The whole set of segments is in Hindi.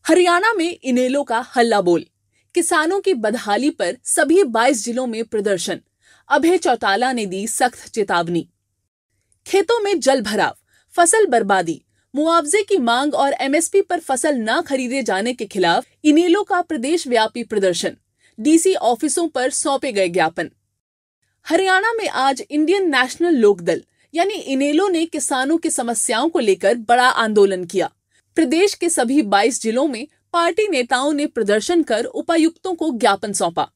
हरियाणा में इनेलो का हल्ला बोल। किसानों की बदहाली पर सभी 22 जिलों में प्रदर्शन। अभय चौटाला ने दी सख्त चेतावनी। खेतों में जल भराव, फसल बर्बादी, मुआवजे की मांग और एमएसपी पर फसल न खरीदे जाने के खिलाफ इनेलो का प्रदेश व्यापी प्रदर्शन। डीसी ऑफिसों पर सौंपे गए ज्ञापन। हरियाणा में आज इंडियन नेशनल लोकदल यानी इनेलो ने किसानों की समस्याओं को लेकर बड़ा आंदोलन किया। प्रदेश के सभी 22 जिलों में पार्टी नेताओं ने प्रदर्शन कर उपायुक्तों को ज्ञापन सौंपा।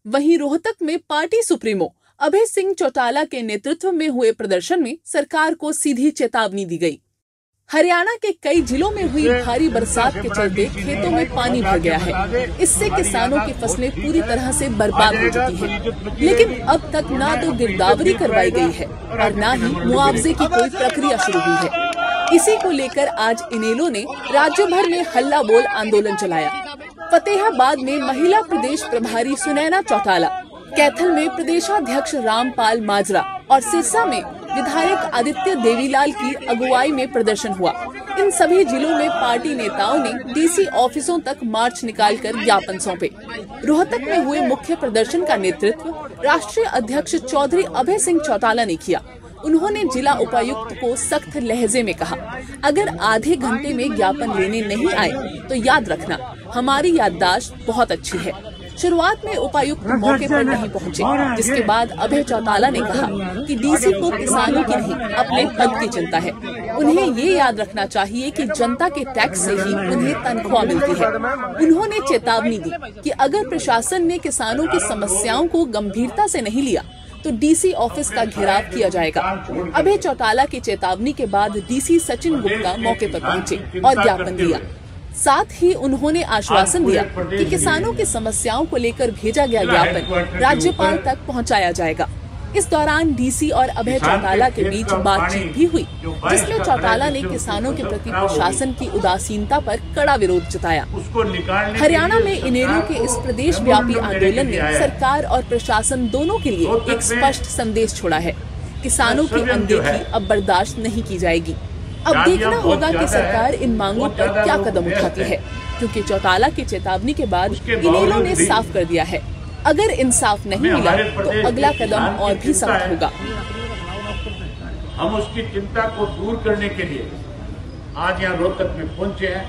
वहीं रोहतक में पार्टी सुप्रीमो अभय सिंह चौटाला के नेतृत्व में हुए प्रदर्शन में सरकार को सीधी चेतावनी दी गई। हरियाणा के कई जिलों में हुई भारी बरसात के चलते खेतों में पानी भर गया है। इससे किसानों की फसलें पूरी तरह से बर्बाद हो चुकी हैं। लेकिन अब तक ना तो गिरदावरी करवाई गई है और न ही मुआवजे की कोई प्रक्रिया शुरू हुई है। इसी को लेकर आज इनेलो ने राज्य भर में हल्ला बोल आंदोलन चलाया। फतेहाबाद में महिला प्रदेश प्रभारी सुनैना चौटाला, कैथल में प्रदेशाध्यक्ष रामपाल माजरा और सिरसा में विधायक आदित्य देवीलाल की अगुवाई में प्रदर्शन हुआ। इन सभी जिलों में पार्टी नेताओं ने डीसी ऑफिसों तक मार्च निकालकर ज्ञापन सौंपे। रोहतक में हुए मुख्य प्रदर्शन का नेतृत्व राष्ट्रीय अध्यक्ष चौधरी अभय सिंह चौटाला ने किया। उन्होंने जिला उपायुक्त को सख्त लहजे में कहा, अगर आधे घंटे में ज्ञापन लेने नहीं आए तो याद रखना हमारी याददाश्त बहुत अच्छी है। शुरुआत में उपायुक्त मौके पर नहीं पहुंचे, जिसके बाद अभय चौटाला ने कहा कि डीसी को किसानों की नहीं अपने पद की चिंता है। उन्हें ये याद रखना चाहिए कि जनता के टैक्स से ही उन्हें तनख्वाह मिलती है। उन्होंने चेतावनी दी कि अगर प्रशासन ने किसानों की समस्याओं को गंभीरता से नहीं लिया तो डीसी ऑफिस का घेराव किया जाएगा। अभय चौटाला की चेतावनी के बाद डीसी सचिन गुप्ता मौके पर पहुंचे और ज्ञापन दिया। साथ ही उन्होंने आश्वासन दिया कि किसानों की समस्याओं को लेकर भेजा गया ज्ञापन राज्यपाल तक पहुंचाया जाएगा। इस दौरान डीसी और अभय चौटाला के बीच बातचीत भी हुई, जिसमें चौटाला ने किसानों के प्रति प्रशासन की उदासीनता पर कड़ा विरोध जताया। हरियाणा में इनेलो के इस प्रदेश व्यापी आंदोलन ने सरकार और प्रशासन दोनों के लिए एक स्पष्ट संदेश छोड़ा है। किसानों की अनदेखी अब बर्दाश्त नहीं की जाएगी। अब देखना होगा कि सरकार इन मांगों पर क्या कदम उठाती है, क्योंकि चौटाला की चेतावनी के बाद इनेलो ने साफ कर दिया है, अगर इंसाफ नहीं मिला तो अगला कदम और भी सख्त होगा। हम उसकी चिंता को दूर करने के लिए आज यहाँ रोहतक में पहुंचे हैं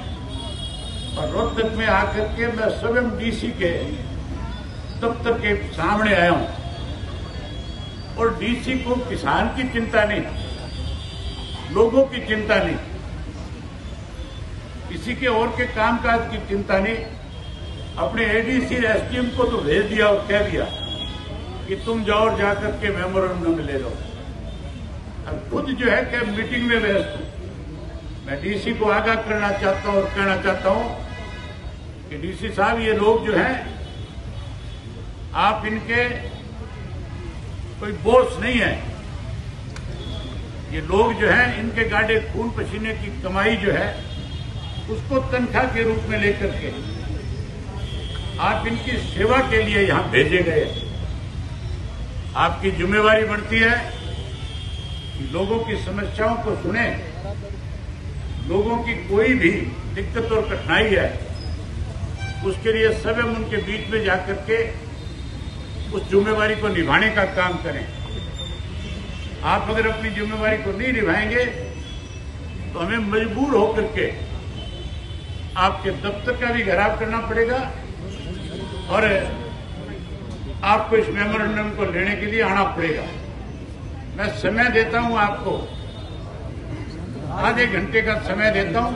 और रोहतक में आकर के मैं स्वयं डीसी के दफ्तर के सामने आया हूं और डीसी को किसान की चिंता नहीं, लोगों की चिंता नहीं, किसी के और के कामकाज की चिंता नहीं, अपने एडीसी एसडीएम को तो भेज दिया और कह दिया कि तुम जाओ और जाकर के मेमोरेंडम ले लो। अब खुद जो है कि मीटिंग में व्यस्त हूं। मैं डीसी को आगाह करना चाहता हूं और कहना चाहता हूं कि डीसी साहब, ये लोग जो हैं आप इनके कोई बॉस नहीं है। ये लोग जो हैं इनके गाड़े खून पसीने की कमाई जो है उसको तनख्वाह के रूप में लेकर के आप इनकी सेवा के लिए यहां भेजे गए। आपकी जिम्मेवारी बनती है कि लोगों की समस्याओं को सुने, लोगों की कोई भी दिक्कत और कठिनाई है उसके लिए स्वयं उनके बीच में जाकर के उस जिम्मेवारी को निभाने का काम करें। आप अगर अपनी जिम्मेवारी को नहीं निभाएंगे तो हमें मजबूर होकर के आपके दफ्तर का भी घेराव करना पड़ेगा और आपको इस मेमोरेंडम को लेने के लिए आना पड़ेगा। मैं समय देता हूं आपको, आधे घंटे का समय देता हूं,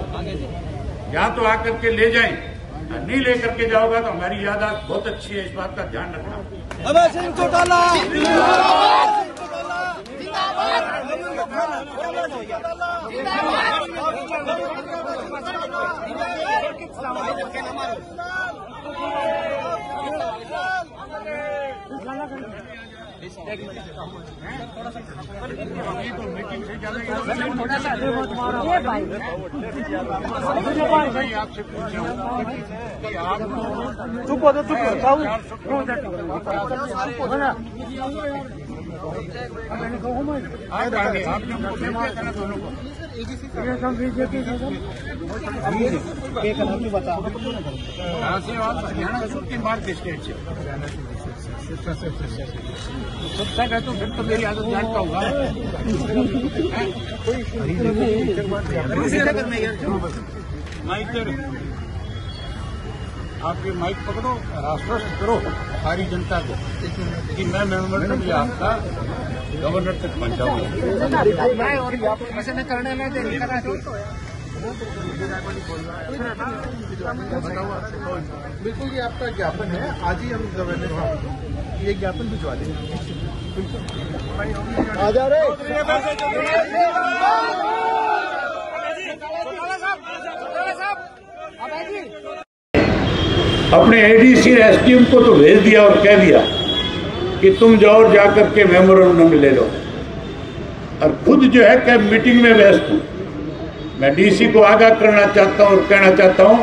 या तो आकर के ले जाएं, नहीं लेकर के जाओगा तो हमारी याददाश्त बहुत अच्छी है, इस बात का ध्यान रखना। अभय सिंह चौटाला चुप हो स्टेट से सबसे है तो फिर तो मेरी आदत जानता होगा। आप ये माइक पकड़ो और आश्वस्त करो सारी जनता को कि मैं मेमोरेंडम ये आपका गवर्नर तक पहुंचाऊंगा। ऐसे न करने में बिल्कुल ये आपका ज्ञापन है, आज ही हम गवर्नर साहब ये ज्ञापन भिजवा देंगे। आ जा रहे अपने एडीसी एसडीएम को तो भेज दिया और कह दिया कि तुम जाओ और जाकर के मेमोरेंडम ले लो, और खुद जो है कि मीटिंग में व्यस्त हूं। मैं डीसी को आगाह करना चाहता हूं और कहना चाहता हूं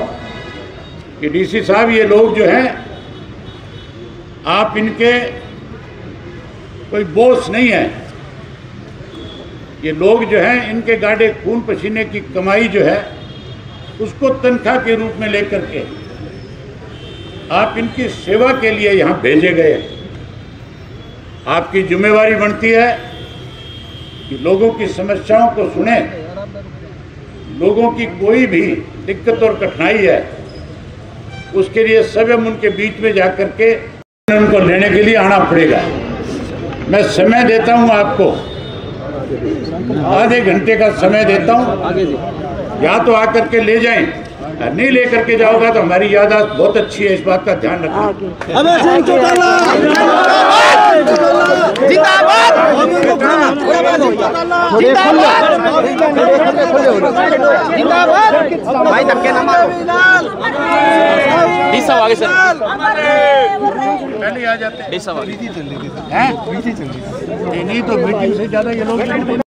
कि डीसी साहब ये लोग जो हैं आप इनके कोई बॉस नहीं है। ये लोग जो हैं इनके गाड़े खून पसीने की कमाई जो है उसको तनख्वाह के रूप में लेकर के आप इनकी सेवा के लिए यहाँ भेजे गए। आपकी जिम्मेवारी बनती है कि लोगों की समस्याओं को सुने, लोगों की कोई भी दिक्कत और कठिनाई है उसके लिए स्वयं उनके बीच में जाकर के उनको लेने के लिए आना पड़ेगा। मैं समय देता हूं आपको, आधे घंटे का समय देता हूं, या तो आकर के ले जाएं, नहीं लेकर के जाओगा तो हमारी याददाश्त बहुत अच्छी है, इस बात का ध्यान रखना। आगे सर पहले आ जाते हैं, आगे नहीं तो मीटिंग से ज्यादा ये लोग